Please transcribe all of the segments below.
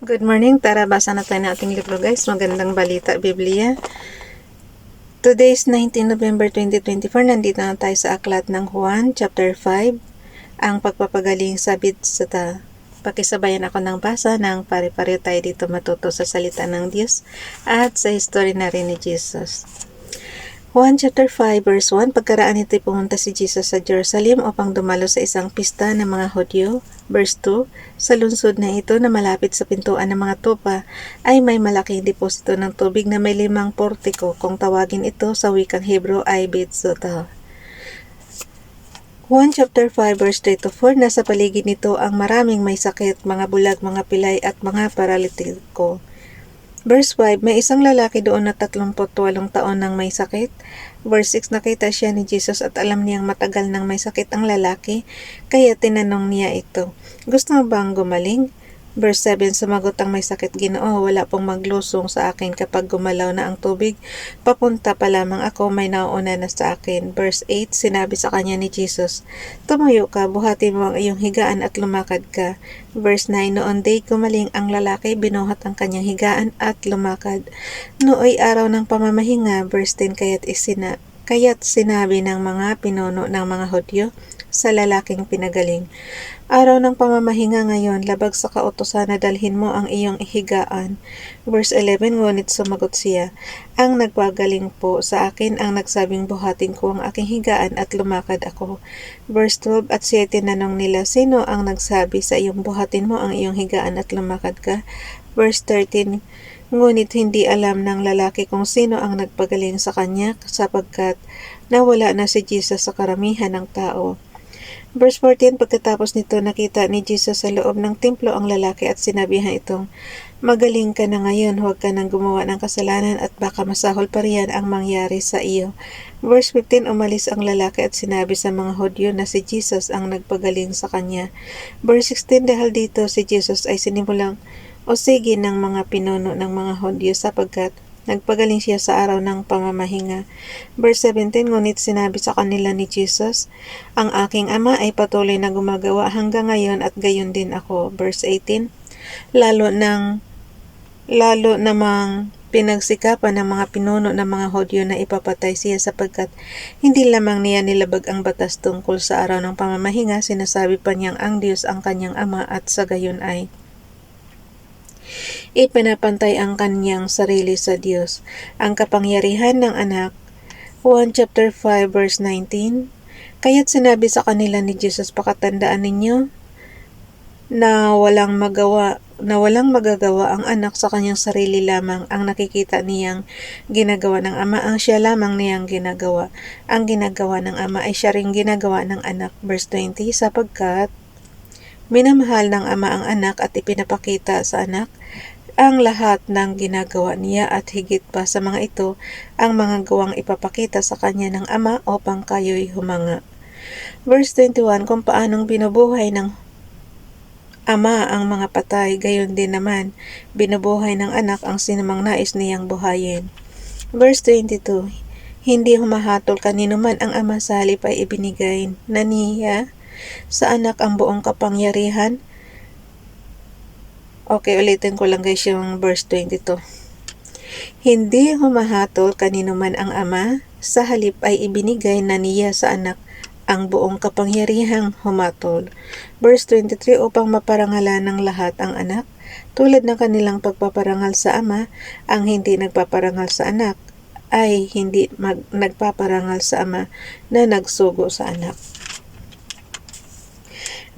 Good morning, tara basa na tayo ng ating libro guys. Magandang balita, Biblia. Today is 19 November 2024. Nandito na tayo sa aklat ng Juan, chapter 5. Ang pagpapagaling sa Bethesda. Pakisabayan ako ng basa ng pare-pareho tayo dito matuto sa salita ng Diyos at sa history na rin ni Jesus. Juan chapter 5 verse 1, pagkaraan nito'y pumunta si Jesus sa Jerusalem upang dumalo sa isang pista ng mga Hudyo. Verse 2, sa lungsod na ito na malapit sa pintuan ng mga tupa ay may malaking deposito ng tubig na may 5 portiko, kung tawagin ito sa wikang Hebrew ay Bethesda. Juan chapter 5 verse 3 to 4, nasa paligid nito ang maraming may sakit, mga bulag, mga pilay at mga paralitiko. Verse 5, may isang lalaki doon na 38 taon nang may sakit. Verse 6, nakita siya ni Jesus at alam niyang matagal nang may sakit ang lalaki, kaya tinanong niya ito, gusto mo bang gumaling? Verse 7, sumagot ang may sakit, Ginoo, wala pong maglusong sa akin kapag gumalaw na ang tubig. Papunta pa lamang ako, may nauuna na sa akin. Verse 8, sinabi sa kanya ni Jesus, tumayo ka, buhatin mo ang iyong higaan at lumakad ka. Verse 9, noon day gumaling ang lalaki, binuhat ang kanyang higaan at lumakad. Nooy araw ng pamamahinga. Verse 10, kaya't sinabi ng mga pinuno ng mga Hudyo sa lalaking pinagaling, araw ng pamamahinga ngayon, labag sa kautusan na dalhin mo ang iyong higaan. Verse 11, ngunit sumagot siya, ang nagpagaling po sa akin ang nagsabing buhatin ko ang aking higaan at lumakad ako. Verse 12, at siya tinanong nila, sino ang nagsabi sa iyong buhatin mo ang iyong higaan at lumakad ka? Verse 13, ngunit hindi alam ng lalaki kung sino ang nagpagaling sa kanya sapagkat nawala na si Jesus sa karamihan ng tao. Verse 14, pagkatapos nito nakita ni Jesus sa loob ng templo ang lalaki at sinabihan itong, magaling ka na ngayon, huwag ka nang gumawa ng kasalanan at baka masahol pa riyan ang mangyari sa iyo. Verse 15, umalis ang lalaki at sinabi sa mga Hudyo na si Jesus ang nagpagaling sa kanya. Verse 16, dahil dito si Jesus ay sinimulang o sige ng mga pinuno ng mga Hudyo sapagkat nagpagaling siya sa araw ng pamamahinga. Verse 17, ngunit sinabi sa kanila ni Jesus, ang aking ama ay patuloy na gumagawa hanggang ngayon at gayon din ako. Verse 18, lalo namang pinagsikapan ng mga pinuno ng mga Hudyo na ipapatay siya sapagkat hindi lamang niya nilabag ang batas tungkol sa araw ng pamamahinga, sinasabi pa niyang ang Diyos ang kanyang ama at sa gayon ay ipinapantay ang kanyang sarili sa Diyos. Ang kapangyarihan ng anak. Juan chapter 5 verse 19, kaya't sinabi sa kanila ni Jesus, pakatandaan ninyo na walang magagawa ang anak sa kanyang sarili lamang. Ang nakikita niyang ginagawa ng ama, ang siya lamang niyang ginagawa. Ang ginagawa ng ama ay siya ring ginagawa ng anak. Verse 20, sapagkat minamahal ng ama ang anak at ipinapakita sa anak ang lahat ng ginagawa niya at higit pa sa mga ito, ang mga gawang ipapakita sa kanya ng ama upang kayo'y humanga. Verse 21, kung paanong binubuhay ng ama ang mga patay, gayon din naman binubuhay ng anak ang sinumang nais niyang buhayin. Verse 22, hindi humahatol kanino man ang ama, sa halip ay ibinigay na niya sa anak ang buong kapangyarihan. Okay, ulitin ko lang guys yung verse 22. Hindi humahatol kanino man ang ama, sa halip ay ibinigay na niya sa anak ang buong kapangyarihang humatol. Verse 23, upang maparangalan ng lahat ang anak, tulad ng kanilang pagpaparangal sa ama, ang hindi nagpaparangal sa anak ay hindi nagpaparangal sa ama na nagsugo sa anak.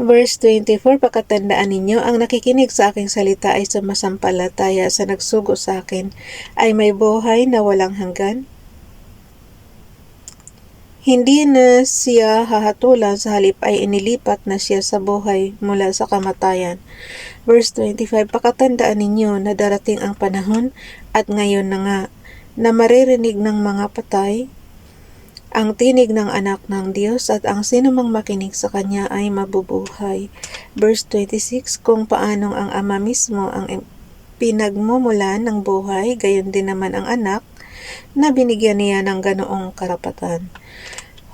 Verse 24, pakatandaan ninyo, ang nakikinig sa aking salita ay sumasampalataya sa nagsugo sa akin, ay may buhay na walang hanggan. Hindi na siya hahatulan, sa halip ay inilipat na siya sa buhay mula sa kamatayan. Verse 25, pakatandaan ninyo na darating ang panahon, at ngayon na nga, na maririnig ng mga patay ang tinig ng anak ng Diyos, at ang sinumang makinig sa kanya ay mabubuhay. Verse 26, kung paanong ang ama mismo ang pinagmumulan ng buhay, gayon din naman ang anak na binigyan niya ng ganoong karapatan.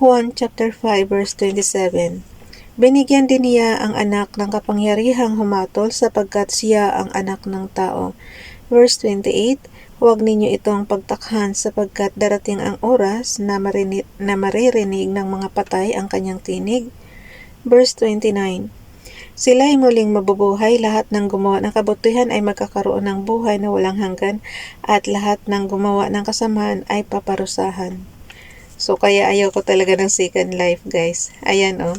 Juan chapter 5 verse 27, Binigyan din niya ang anak ng kapangyarihang humatol sapagkat siya ang anak ng tao. Verse 28, huwag ninyo itong pagtakhan sapagkat darating ang oras na maririnig ng mga patay ang kanyang tinig. Verse 29, sila'y muling mabubuhay, lahat ng gumawa ng kabutihan ay magkakaroon ng buhay na walang hanggan, at lahat ng gumawa ng kasamaan ay paparusahan. So, kaya ayaw ko talaga ng second life, guys. Ayan, oh.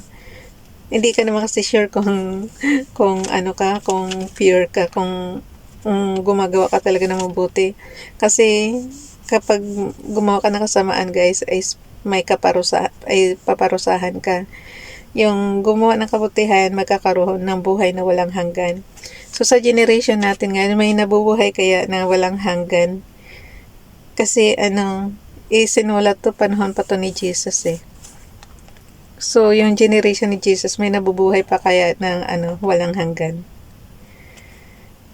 Hindi ka naman kasi sure kung ano ka, kung pure ka, kung gumagawa ka talaga ng mabuti. Kasi, kapag gumawa ka ng kasamaan, guys, ay paparusahan ka. Yung gumawa ng kabutihan, magkakaroon ng buhay na walang hanggan. So, sa generation natin ngayon, may nabubuhay kaya na walang hanggan. Kasi, sinulat to panahon pa to ni Jesus eh. So, yung generation ni Jesus, may nabubuhay pa kaya ng walang hanggan.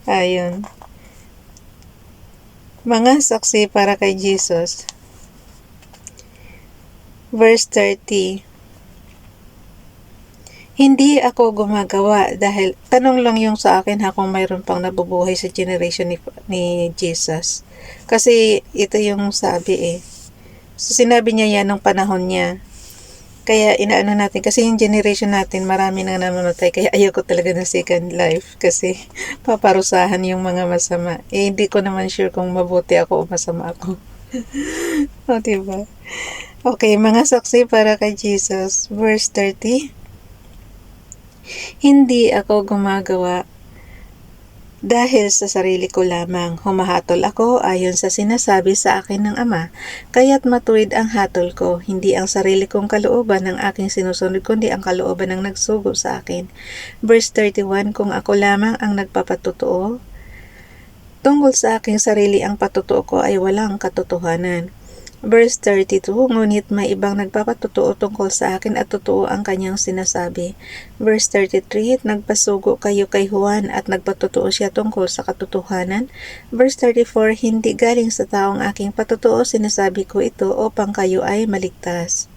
Ayun. Mga saksi para kay Jesus. Verse 30. Hindi ako gumagawa dahil, tanong lang yung sa akin kung mayroon pang nabubuhay sa generation ni Jesus. Kasi ito yung sabi eh. So, sinabi niya yan nung panahon niya. Kaya inaano natin, kasi yung generation natin, marami nang namamatay, kaya ayaw ko talaga ng second life, kasi paparusahan yung mga masama. Eh, hindi ko naman sure kung mabuti ako o masama ako. O, diba? Okay, mga saksi para kay Jesus. Verse 30. Hindi ako gumagawa dahil sa sarili ko lamang. Humahatol ako ayon sa sinasabi sa akin ng Ama, kaya't matuwid ang hatol ko, hindi ang sarili kong kalooban ng aking sinusunod, kundi ang kalooban ng nagsugo sa akin. Verse 31, kung ako lamang ang nagpapatotoo, tungkol sa aking sarili ang patutuo ko ay walang katotohanan. Verse 32, ngunit may ibang nagpapatotoo tungkol sa akin at totoo ang kanyang sinasabi. Verse 33, nagpasugo kayo kay Juan at nagpatotoo siya tungkol sa katotohanan. Verse 34, hindi galing sa taong aking patotoo, sinasabi ko ito upang kayo ay maligtas.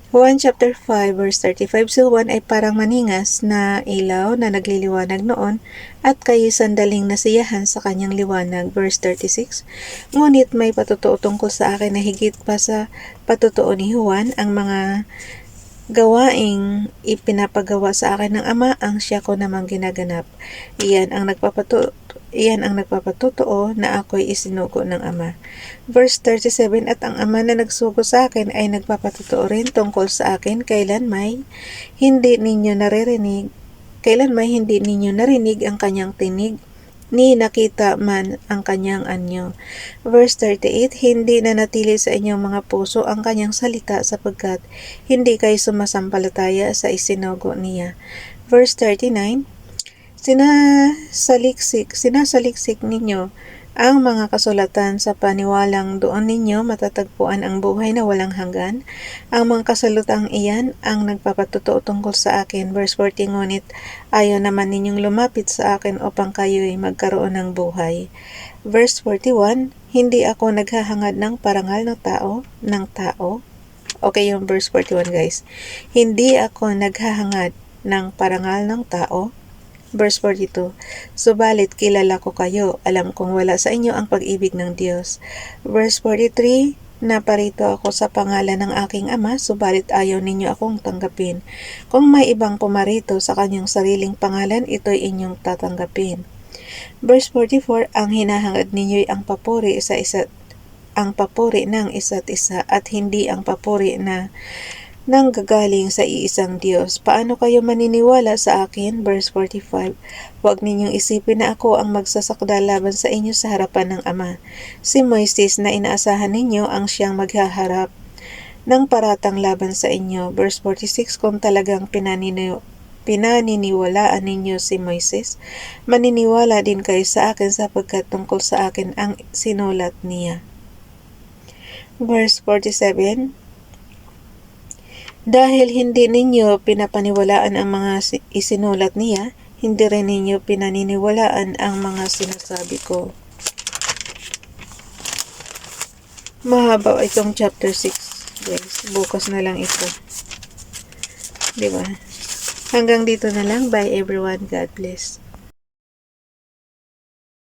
Juan chapter 5 verse 35, si Juan ay parang maningas na ilaw na nagliliwanag noon at kayo sandaling nasiyahan sa kanyang liwanag. Verse 36, ngunit may patotoo tungkol sa akin na higit pa sa patotoo ni Juan, ang mga gawaing ipinapagawa sa akin ng Ama ang siya ko namang ginaganap. Iyan ang nagpapatotoo na ako'y isinugo ng Ama. Verse 37, at ang Ama na nagsugo sa akin ay nagpapatotoo rin tungkol sa akin, kailanmay hindi ninyo narinig ang kanyang tinig, ni nakita man ang kanyang anyo. Verse 38, hindi nanatili sa inyong mga puso ang kanyang salita sapagkat hindi kayo sumasampalataya sa isinugo niya. Verse 39, sinasaliksik ninyo ang mga kasulatan sa paniwalang doon ninyo matatagpuan ang buhay na walang hanggan. Ang mga kasulutang iyan ang nagpapatotoo tungkol sa akin. Verse 40, ngunit ayaw naman ninyong lumapit sa akin upang kayo'y magkaroon ng buhay. Verse 41, hindi ako naghahangad ng parangal ng tao. Okay, yung verse 41 guys. Hindi ako naghahangad ng parangal ng tao. Verse 42, subalit kilala ko kayo, alam kong wala sa inyo ang pag-ibig ng Diyos. Verse 43, naparito ako sa pangalan ng aking Ama, subalit ayaw ninyo akong tanggapin. Kung may ibang pumarito sa kanyang sariling pangalan, ito'y inyong tatanggapin. Verse 44, ang hinahangad ninyo'y ang papuri ng isa't isa at hindi ang papuri na nanggagaling sa iisang Diyos. Paano kayo maniniwala sa akin? Verse 45, huwag ninyong isipin na ako ang magsasakda laban sa inyo sa harapan ng Ama. Si Moises na inaasahan ninyo ang siyang maghaharap ng paratang laban sa inyo. Verse 46, kung talagang pinaniniwalaan ninyo si Moises, maniniwala din kayo sa akin sapagkat tungkol sa akin ang sinulat niya. Verse 47, dahil hindi ninyo pinapaniwalaan ang mga isinulat niya, hindi rin ninyo pinaniniwalaan ang mga sinasabi ko. Mahaba itong chapter 6, guys. Bukas na lang ito. Di ba? Hanggang dito na lang. Bye everyone. God bless.